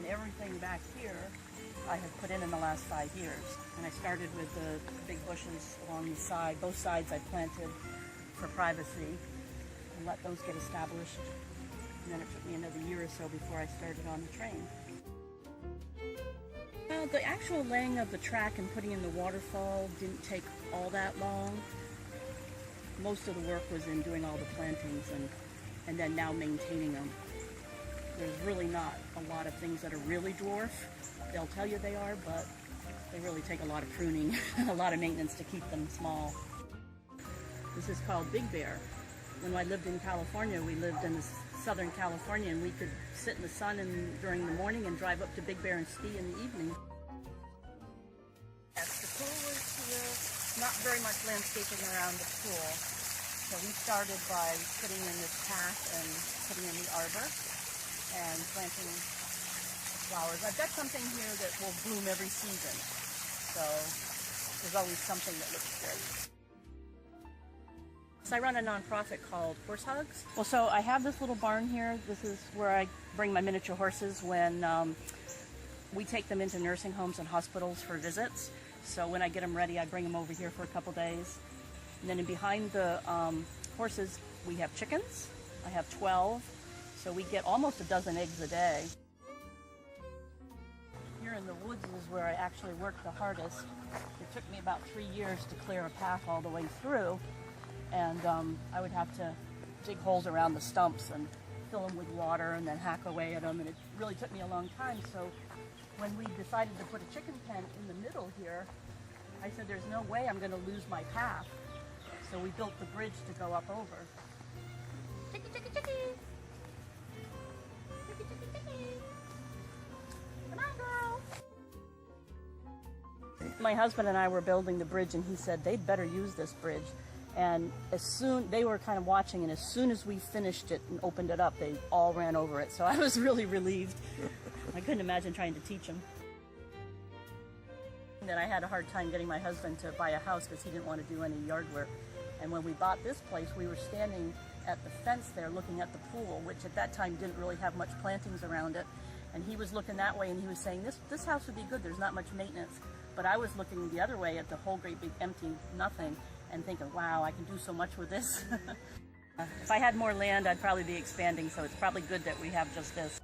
And everything back here I have put in the last 5 years. And I started with the big bushes along the side. Both sides I planted for privacy and let those get established. And then it took me another year or so before I started on the train. The actual laying of the track and putting in the waterfall didn't take all that long. Most of the work was in doing all the plantings and then now maintaining them. There's really not a lot of things that are really dwarf. They'll tell you they are, but they really take a lot of pruning, a lot of maintenance to keep them small. This is called Big Bear. When I lived in California, we lived in Southern California, and we could sit in the sun during the morning and drive up to Big Bear and ski in the evening. Yes, the pool is here. Not very much landscaping around the pool. So we started by putting in this path and putting in the arbor and planting flowers. I've got something here that will bloom every season. So there's always something that looks good. So I run a nonprofit called Horse Hugs. Well, so I have this little barn here. This is where I bring my miniature horses when we take them into nursing homes and hospitals for visits. So when I get them ready, I bring them over here for a couple days. And then behind the horses, we have chickens. I have 12. So we get almost a dozen eggs a day. Here in the woods is where I actually work the hardest. It took me about 3 years to clear a path all the way through. And I would have to dig holes around the stumps and fill them with water and then hack away at them. And it really took me a long time. So when we decided to put a chicken pen in the middle here, I said, there's no way I'm going to lose my path. So we built the bridge to go up over. Chicky, chicky, chicky! Chicky, chicky, chicky! Come on, girl! My husband and I were building the bridge, and he said they'd better use this bridge. And they were kind of watching, and as soon as we finished it and opened it up, they all ran over it. So I was really relieved. I couldn't imagine trying to teach them. And then I had a hard time getting my husband to buy a house because he didn't want to do any yard work. And when we bought this place, we were standing at the fence there looking at the pool, which at that time didn't really have much plantings around it. And he was looking that way, and he was saying, this house would be good, there's not much maintenance. But I was looking the other way at the whole great big empty nothing and thinking, wow, I can do so much with this. If I had more land, I'd probably be expanding, so it's probably good that we have just this.